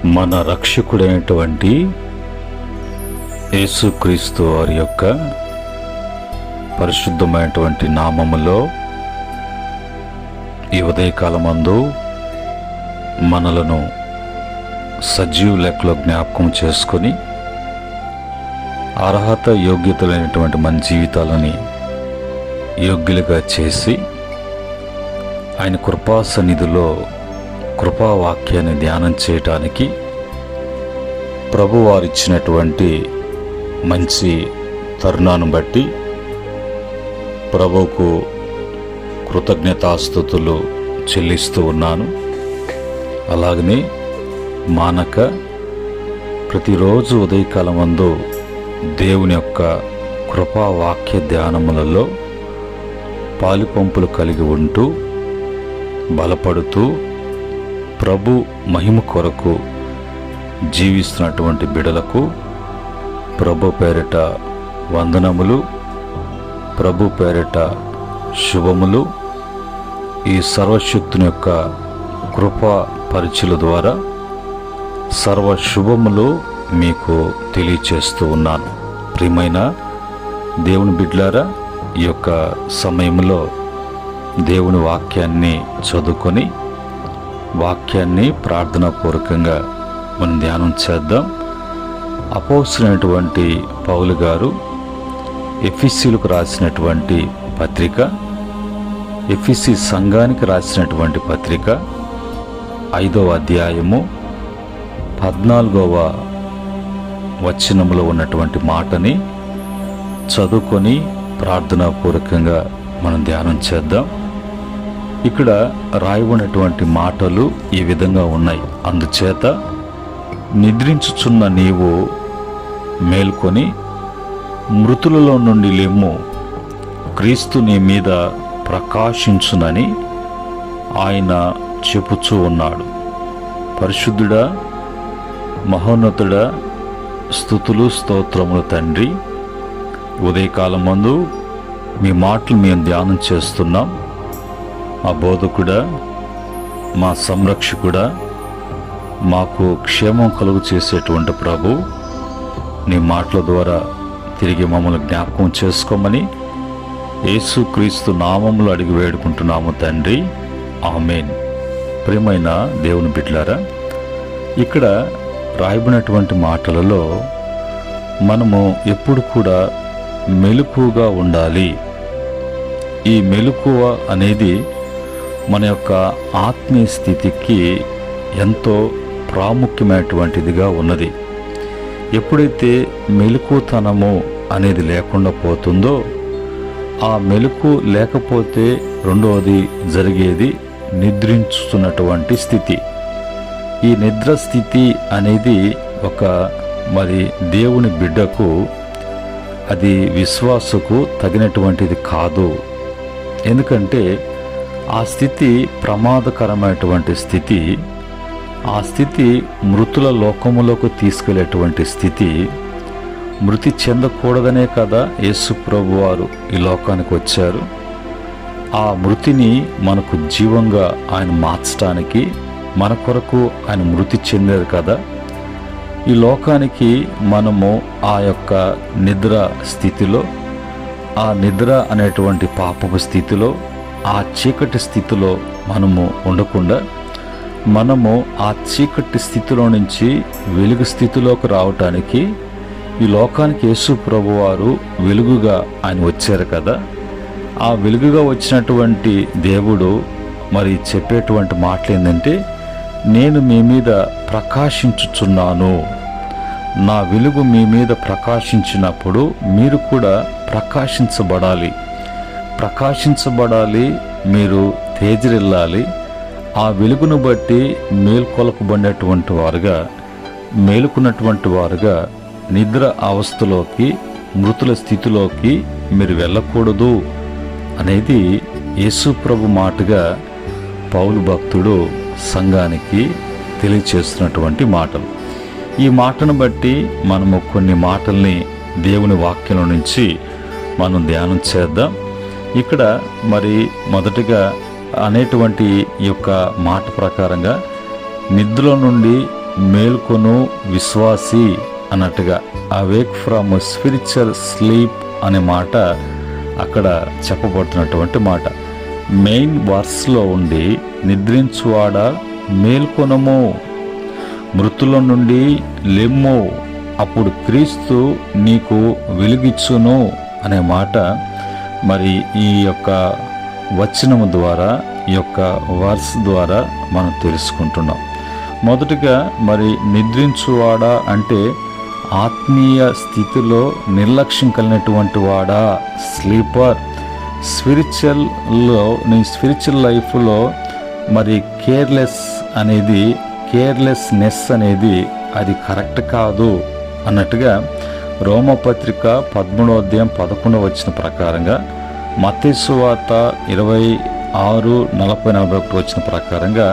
మన రక్షకుడైనటువంటి యేసుక్రీస్తు వారి యొక్క పరిశుద్ధమైనటువంటి నామములో ఈ ఉదయకాలమందు మనలను సజీవ లెక్కలో జ్ఞాపకం చేసుకొని అర్హత యోగ్యతలైనటువంటి మన జీవితాలని యోగ్యులుగా చేసి ఆయన కృపా సన్నిధిలో కృపావాక్యాన్ని ధ్యానం చేయటానికి ప్రభువారిచ్చినటువంటి మంచి తరుణాన్ని బట్టి ప్రభువుకు కృతజ్ఞతాస్తుతులు చెల్లిస్తూ ఉన్నాను. అలాగనే మానక ప్రతిరోజు ఉదయకాలమందు దేవుని యొక్క కృపావాక్య ధ్యానములలో పాలుపంపులు కలిగి ఉంటూ బలపడుతూ ప్రభు మహిమ కొరకు జీవిస్తున్నటువంటి బిడలకు ప్రభు పేరిట వందనములు, ప్రభు పేరిట శుభములు. ఈ సర్వశక్తుని యొక్క కృపా పరిచయల ద్వారా సర్వ శుభములు మీకు తెలియచేస్తూ ఉన్నాను. ప్రియమైన దేవుని బిడ్డలారా, ఈ యొక్క సమయంలో దేవుని వాక్యాన్ని చదువుకొని వాక్యాన్ని ప్రార్థనాపూర్వకంగా మనం ధ్యానం చేద్దాం. అపోస్తలుడైనటువంటి పౌలు గారు ఎఫెసీయులకు రాసినటువంటి పత్రిక, ఎఫెసీ సంఘానికి రాసినటువంటి పత్రిక 5వ అధ్యాయము 14వ వచనములో ఉన్నటువంటి మాటని చదువుకొని ప్రార్థనాపూర్వకంగా మనం ధ్యానం చేద్దాం. ఇక్కడ రాయబడినటువంటి మాటలు ఈ విధంగా ఉన్నాయి. అందుచేత నిద్రించుచున్న నీవు మేల్కొని మృతులలో నుండి లేము, క్రీస్తు నీ మీద ప్రకాశించునని ఆయన చెప్పుచూ ఉన్నాడు. పరిశుద్ధుడా, మహోన్నతుడా, స్తుతులు స్తోత్రములు తండ్రి, ఉదయకాలమందు మీ మాటలు మేము ధ్యానం చేస్తున్నాం. మా బోధకుడా, మా సంరక్షకుడా, మాకు క్షేమం కలుగు చేసేటువంటి ప్రభు, నీ మాటల ద్వారా తిరిగి మమ్మల్ని జ్ఞాపకం చేసుకోమని యేసుక్రీస్తు నామములో అడిగి వేడుకుంటున్నాము తండ్రి, ఆమేన్. ప్రియమైన దేవుని బిడ్డలారా, ఇక్కడ రాయబడినటువంటి మాటలలో మనము ఎప్పుడు కూడా మెలకువగా ఉండాలి. ఈ మెలకువ అనేది మన యొక్క ఆత్మీయ స్థితికి ఎంతో ప్రాముఖ్యమైనటువంటిదిగా ఉన్నది. ఎప్పుడైతే మెలకువతనము అనేది లేకుండా పోతుందో, ఆ మెలకు లేకపోతే రెండవది జరిగేది నిద్రించుతున్నటువంటి స్థితి. ఈ నిద్ర స్థితి అనేది ఒక దేవుని బిడ్డకు, అది విశ్వాసకు తగినటువంటిది కాదు. ఎందుకంటే ఆ స్థితి ప్రమాదకరమైనటువంటి స్థితి. ఆ స్థితి మృతుల లోకములోకి తీసుకెళ్లేటువంటి స్థితి. మృతి చెందకూడదనే కదా యేసు ప్రభు వారు ఈ లోకానికి వచ్చారు. ఆ మృతిని మనకు జీవంగా ఆయన మార్చడానికి మన కొరకు ఆయన మృతి చెందారు కదా. ఈ లోకానికి మనము ఆ యొక్క నిద్ర స్థితిలో, ఆ నిద్ర అనేటువంటి పాపపు స్థితిలో, ఆ చీకటి స్థితిలో మనము ఉండకుండా, మనము ఆ చీకటి స్థితిలో నుంచి వెలుగు స్థితిలోకి రావటానికి ఈ లోకానికి యేసు ప్రభు వారు వెలుగుగా ఆయన వచ్చారు కదా. ఆ వెలుగుగా వచ్చినటువంటి దేవుడు చెప్పేటువంటి మాటలు ఏంటంటే, నేను మీ మీద ప్రకాశించుచున్నాను. నా వెలుగు మీ మీద ప్రకాశించినప్పుడు మీరు కూడా ప్రకాశించబడాలి, మీరు తేజరిల్లాలి. ఆ వెలుగును బట్టి మేల్కొలపబడినటువంటి వారుగా, మేలుకున్నటువంటి వారుగా నిద్ర అవస్థలోకి, మృతుల స్థితిలోకి మీరు వెళ్ళకూడదు అనేది యేసు ప్రభు మాటగా పౌలు భక్తుడు సంఘానికి తెలియచేస్తున్నటువంటి మాటలు. ఈ మాటను బట్టి మనము కొన్ని మాటల్ని దేవుని వాక్యం నుంచి మనం ధ్యానం చేద్దాం. ఇక్కడ మొదటిగా అనేటువంటి ఈ యొక్క మాట ప్రకారంగా నిద్రలో నుండి మేల్కొను విశ్వాసి అన్నట్టుగా అవేక్ ఫ్రమ్ స్పిరిచువల్ స్లీప్ అనే మాట అక్కడ చెప్పబడుతున్నటువంటి మాట. మెయిన్ వర్స్లో ఉండి నిద్రించువాడా మేల్కొనము, మృతుల నుండి లెమ్ము, అప్పుడు క్రీస్తు నీకు వెలుగిచ్చును అనే మాట మరి ఈ యొక్క వచనము ద్వారా, ఈ యొక్క వర్స్ ద్వారా మనం తెలుసుకుంటున్నాం. మొదటిగా మరి నిద్రించువాడా అంటే ఆత్మీయ స్థితిలో నిర్లక్ష్యం కలిగినటువంటి వాడా, స్లీపర్. నీ స్పిరిచువల్ లైఫ్లో మరి కేర్లెస్నెస్ అనేది అది కరెక్ట్ కాదు అన్నట్టుగా రోమపత్రిక 13:11 ప్రకారంగా, మత్తయి సువార్త 26:40-41 వచ్చిన ప్రకారంగా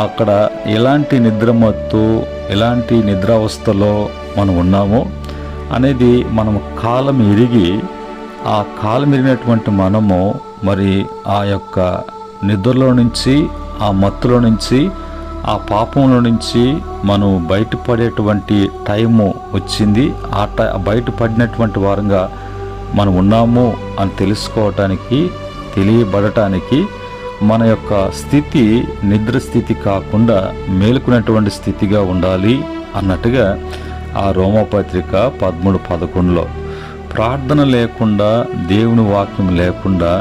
అక్కడ ఎలాంటి నిద్రమత్తు, ఎలాంటి నిద్రావస్థలో మనం ఉన్నామో అనేది మనం కాలం ఎరిగి, ఆ కాలం ఎరిగినటువంటి మనము మరి ఆ యొక్క నిద్రలో నుంచి, ఆ మత్తులో నుంచి, ఆ పాపంలో నుంచి మనం బయటపడేటువంటి టైము వచ్చింది. బయటపడినటువంటి వారంగా మనం ఉన్నాము అని తెలుసుకోవటానికి, తెలియబడటానికి మన యొక్క స్థితి నిద్ర స్థితి కాకుండా మేలుకునేటువంటి స్థితిగా ఉండాలి అన్నట్టుగా ఆ రోమపత్రిక 13:11లో ప్రార్థన లేకుండా, దేవుని వాక్యం లేకుండా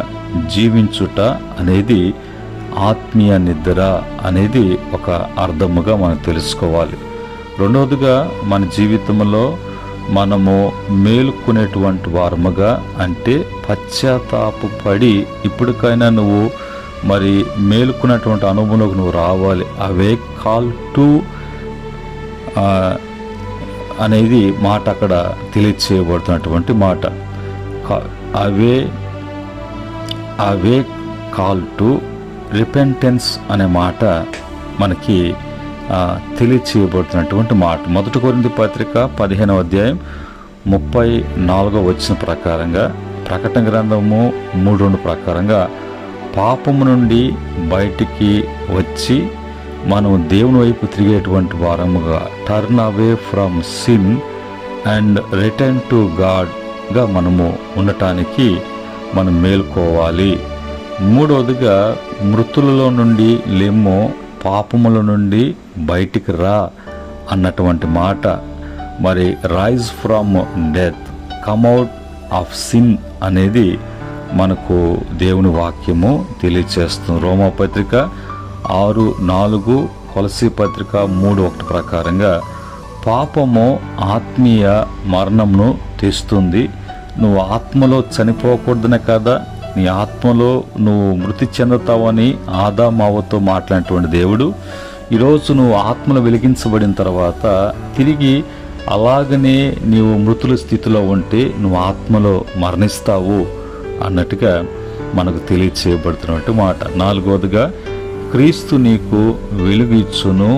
జీవించుట అనేది ఆత్మీయ నిద్ర అనేది ఒక అర్థముగా మనం తెలుసుకోవాలి. రెండవదిగా మన జీవితంలో మనము మేలుకునేటువంటి వారముగా అంటే పశ్చాత్తాపడి ఇప్పటికైనా నువ్వు మరి మేలుకున్నటువంటి అనుభవంలోకి నువ్వు రావాలి. అవే కాల్ టు అనేది మాట అక్కడ తెలియచేయబడుతున్నటువంటి మాట. అవే కాల్ టు రిపెంటెన్స్ అనే మాట మనకి తెలియచేయబడుతున్నటువంటి మాట. 1 కొరింథీ పత్రిక 15:34 ప్రకారంగా, ప్రకటన గ్రంథము 3:2 ప్రకారంగా పాపము నుండి బయటికి వచ్చి మనం దేవుని వైపు తిరిగేటువంటి వారముగా, turn away from sin and return to గాడ్గా మనము ఉండటానికి మనం మేల్కోవాలి. మూడవదిగా మృతులలో నుండి లెమ్ము, పాపముల నుండి బయటికి రా అన్నటువంటి మాట. మరి rise from death, come out of sin అనేది మనకు దేవుని వాక్యము తెలియచేస్తుంది. రోమపత్రిక 6:4, కొలసీ పత్రిక 3:1 ప్రకారంగా పాపము ఆత్మీయ మరణమును తెస్తుంది. నువ్వు ఆత్మలో చనిపోకూడదనే కదా, నీ ఆత్మలో నువ్వు మృతి చెందుతావని ఆదామావతో మాట్లాడినటువంటి దేవుడు ఈరోజు నువ్వు ఆత్మలో వెలిగించబడిన తర్వాత తిరిగి అలాగనే నీవు మృతుల స్థితిలో ఉంటే నువ్వు ఆత్మలో మరణిస్తావు అన్నట్టుగా మనకు తెలియచేయబడుతున్నట్టు మాట. నాలుగవదిగా క్రీస్తు నీకు వెలుగు ఇచ్చును,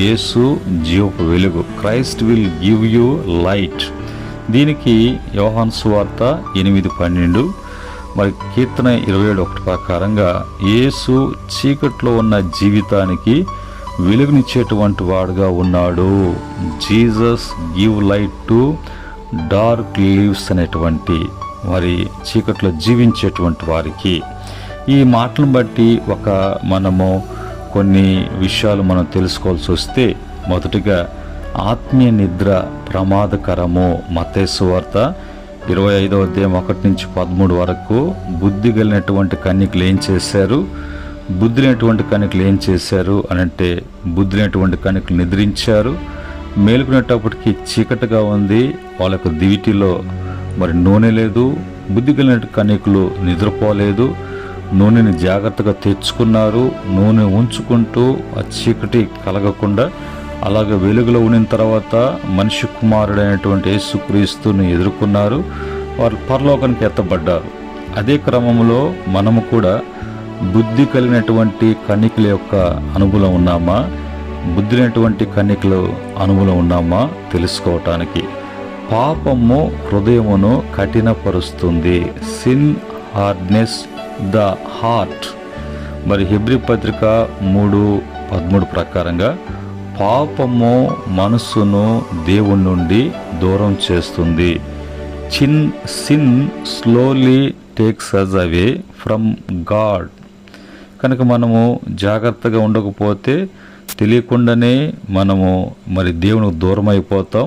యేసు జీవపు వెలుగు. Christ will give you light. దీనికి యోహాను సువార్త 8:12, మరి కీర్తన 27:1 ప్రకారంగా యేసు చీకట్లో ఉన్న జీవితానికి వెలుగునిచ్చేటువంటి వాడుగా ఉన్నాడు. Jesus give light to dark leaves అనేటువంటి మరి చీకట్లో జీవించేటువంటి వారికి. ఈ మాటలను బట్టి మనము కొన్ని విషయాలు మనం తెలుసుకోవాల్సి వస్తే, మొదటిగా ఆత్మీయ నిద్ర ప్రమాదకరము. మత్తయి సువార్త 25:1-13 వరకు బుద్ధి కలిగినటువంటి కన్యకలు ఏం చేశారు, బుద్ధి లేనటువంటి కన్యకలు ఏం చేశారు అనంటే, బుద్ధి లేనటువంటి కన్యకలు నిద్రించారు. మేలుకునేటప్పటికి చీకటిగా ఉంది, వాళ్ళకు దివిటిలో మరి నూనె లేదు. బుద్ధి కలిగిన కన్యకలు నిద్రపోలేదు, నూనెని జాగ్రత్తగా తెచ్చుకున్నారు. నూనె ఉంచుకుంటూ ఆ చీకటి కలగకుండా అలాగే వెలుగులో ఉన్న తర్వాత మనిషి కుమారుడైనటువంటి యేసుక్రీస్తుని ఎదుర్కొన్నారు. వారు పరలోకానికి ఎత్తబడ్డారు. అదే క్రమంలో మనము కూడా బుద్ధి కలిగినటువంటి కన్యకల యొక్క అనుభవం ఉన్నామా, బుద్ధి లేనటువంటి కన్యకల అనుభవం ఉన్నామా తెలుసుకోవటానికి. పాపము హృదయమును కఠినపరుస్తుంది. Sin hardness the heart. మరి హెబ్రీ పత్రిక 3:13 ప్రకారంగా పాపము మనస్సును దేవుని నుండి దూరం చేస్తుంది. Sin slowly takes us away from God. కనుక మనము జాగ్రత్తగా ఉండకపోతే తెలియకుండానే మనము మరి దేవునికి దూరం అయిపోతాం.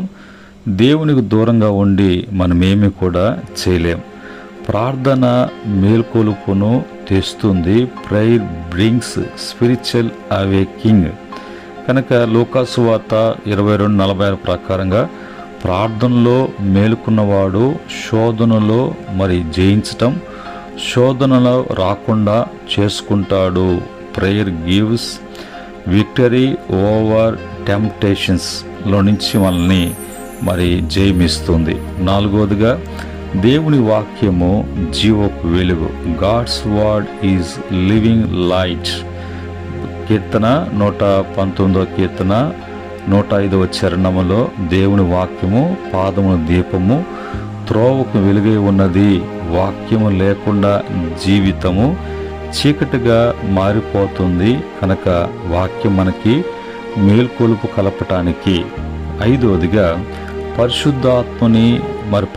దేవునికి దూరంగా ఉండి మనమేమీ కూడా చేయలేం. ప్రార్థన మేల్కొలుపును తెస్తుంది. Prayer brings spiritual awaking. కనుక లూకాసు వార్త 22:46 ప్రకారంగా ప్రార్థనలో మేలుకున్నవాడు శోధనలో మరి జయించటం, శోధనలో రాకుండా చేసుకుంటాడు. ప్రేయర్ గివ్స్ విక్టరీ ఓవర్ టెంప్టేషన్స్లో నుంచి మనల్ని మరి జయమిస్తుంది. 4వదిగా దేవుని వాక్యము జీవపు వెలుగు. God's word is living light. కీర్తన 119వ కీర్తన 105వ చరణములో దేవుని వాక్యము పాదమును దీపము, త్రోవకు వెలుగై ఉన్నది. వాక్యము లేకుండా జీవితము చీకటిగా మారిపోతుంది. కనుక వాక్యం మనకి మేల్కొలుపు కలపటానికి. 5వదిగా పరిశుద్ధాత్మని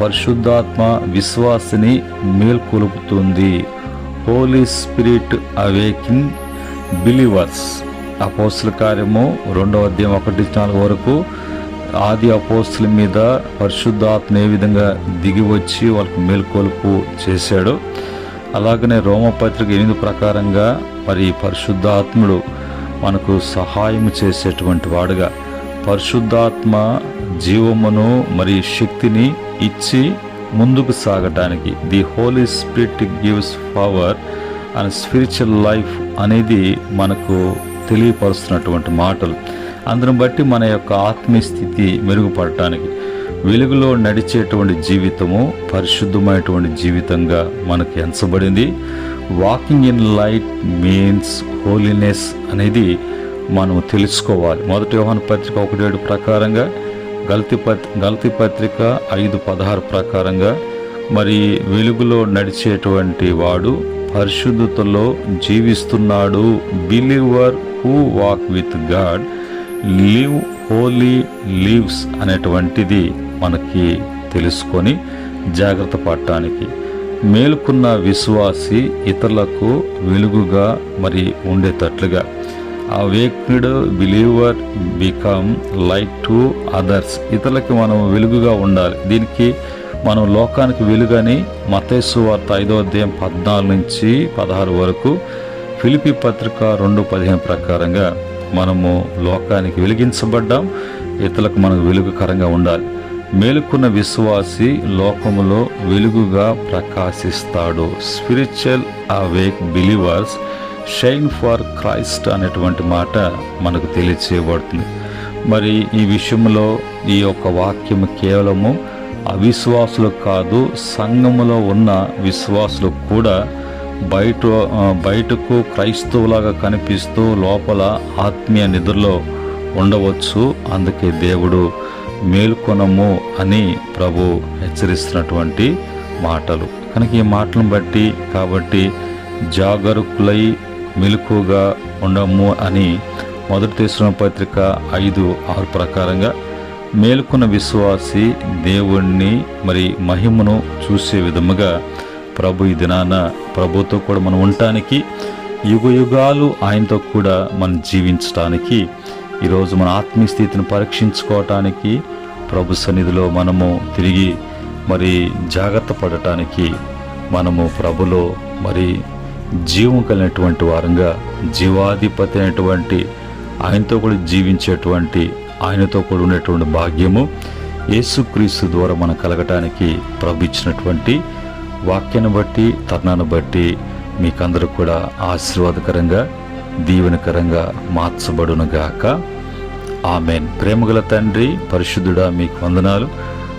పరిశుద్ధాత్మ విశ్వాసిని మేల్కొలుపుతుంది. Holy Spirit awaking believers. అపోస్తుల కార్యము 2వ అధ్యాయం 1-4 వరకు ఆది అపోస్తుల మీద పరిశుద్ధాత్మ ఏ విధంగా దిగి వచ్చి వాళ్ళకి మేల్కొలుపు చేశాడో, అలాగనే రోమపత్రిక 8 ప్రకారంగా మరి పరిశుద్ధాత్ముడు మనకు సహాయం చేసేటువంటి వాడుగా, పరిశుద్ధాత్మ జీవమును మరి శక్తిని ఇచ్చి ముందుకు సాగటానికి the Holy Spirit gives power and spiritual life అనేది మనకు తెలియపరుస్తున్నటువంటి మాటలు. అందును బట్టి మన యొక్క ఆత్మీయ స్థితి మెరుగుపడటానికి వెలుగులో నడిచేటువంటి జీవితము పరిశుద్ధమైనటువంటి జీవితంగా మనకు ఎంచబడింది. Walking in light means holiness అనేది మనం తెలుసుకోవాలి. 1 యోహాను పత్రిక 1:7 ప్రకారంగా, గలతీ పత్రిక 5:16 ప్రకారంగా మరి వెలుగులో నడిచేటువంటి వాడు పరిశుద్ధతలో జీవిస్తున్నాడు. Believer who walk with God live Holi lives అనేటువంటిది మనకి తెలుసుకొని జాగ్రత్త పడటానికి. మేలుకున్న విశ్వాసి ఇతరులకు వెలుగుగా మరి ఉండేటట్లుగా. Awaked believer become light to others. ఇతరులకి మనం వెలుగుగా ఉండాలి. దీనికి మనం లోకానికి వెలుగని మత్తయి సువార్త 5వ అధ్యాయం 14-16 వరకు, ఫిలిప్పీ పత్రిక 2:15 ప్రకారంగా మనము లోకానికి వెలిగించబడ్డాం. ఇతరులకు మనకు వెలుగుకరంగా ఉండాలి. మేలుకున్న విశ్వాసి లోకములో వెలుగుగా ప్రకాశిస్తాడు. Spiritual awake believers shine for Christ అనేటువంటి మాట మనకు తెలియచేయబడుతుంది. మరి ఈ విషయంలో ఈ యొక్క వాక్యము కేవలము అవిశ్వాసులకు కాదు, సంఘములో ఉన్న విశ్వాసులకు కూడా బయటకు క్రైస్తవులాగా కనిపిస్తూ లోపల ఆత్మీయ నిద్రలో ఉండవచ్చు. అందుకే దేవుడు మేల్కొనము అని ప్రభు హెచ్చరిస్తున్నటువంటి మాటలు. కనుక ఈ మాటలను బట్టి కాబట్టి జాగరూకులై మెలకుగా ఉండము అని 1 తెస్సలోనికీయుల పత్రిక 5:6 ప్రకారంగా మేలుకున్న విశ్వాసి దేవుణ్ణి మరి మహిమను చూసే విధముగా ప్రభు ఈ దినాన ప్రభుతో కూడా మనం ఉండటానికి, యుగ యుగాలు ఆయనతో కూడా మనం జీవించటానికి, ఈరోజు మన ఆత్మీయ స్థితిని పరీక్షించుకోవటానికి, ప్రభు సన్నిధిలో మనము తిరిగి మరి జాగ్రత్త పడటానికి, మనము ప్రభులో మరి జీవం కలిగినటువంటి వారంగా, జీవాధిపతి అయినటువంటి ఆయనతో కూడా జీవించేటువంటి, ఆయనతో కూడా ఉండేటువంటి భాగ్యము యేసుక్రీస్తు ద్వారా మనం కలగటానికి ప్రభు ఇచ్చినటువంటి వాక్యాన్ని బట్టి, తరుణాన్ని బట్టి మీకందరూ కూడా ఆశీర్వాదకరంగా, దీవెనకరంగా మార్చబడునుగాక. ఆమెన్. ప్రేమగల తండ్రి, పరిశుద్ధుడా, మీకు వందనాలు.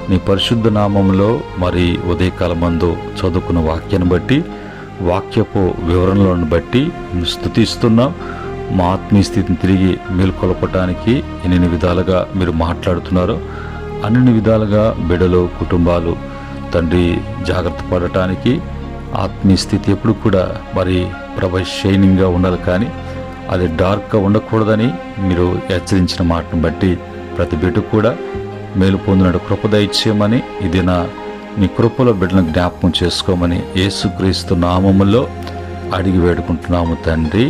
నీ పరిశుద్ధ నామంలో మరి ఉదయకాలమందు చదువుకున్న వాక్యాన్ని బట్టి, వాక్యపు వివరణలను బట్టి స్తుతిస్తున్నాం. మా ఆత్మీయ స్థితిని తిరిగి మేల్కొల్పటానికి ఎన్ని విధాలుగా మీరు మాట్లాడుతున్నారో అన్ని విధాలుగా బిడ్డలు, కుటుంబాలు తండ్రి జాగ్రత్త పడటానికి, ఆత్మీయ స్థితి ఎప్పుడు కూడా మరి షైనింగ్గా ఉండాలి. కానీ అది డార్క్గా ఉండకూడదని మీరు హెచ్చరించిన మాటను బట్టి ప్రతి బిడ్డ కూడా మేలు పొందినట్టు కృప దయచేయమని, ఇది నీ కృపలో బిడ్డలను జ్ఞాపకం చేసుకోమని యేసుక్రీస్తు నామములో అడిగి వేడుకుంటున్నాము తండ్రి,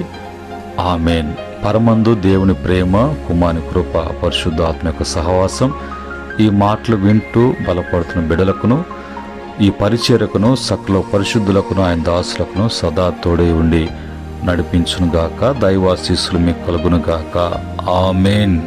ఆమేన్. పరమందు దేవుని ప్రేమ, కుమారుని కృప, పరిశుద్ధాత్మ యొక్క సహవాసం ఈ మాటలు వింటూ బలపడుతున్న బిడ్డలకును, ఈ పరిచర్యకును, సకల పరిశుద్ధులకును, ఆయన దాసులకును సదా తోడై ఉండి నడిపించునుగాక. దైవాశీస్సులు మీకు కలుగునుగాక. ఆమేన్.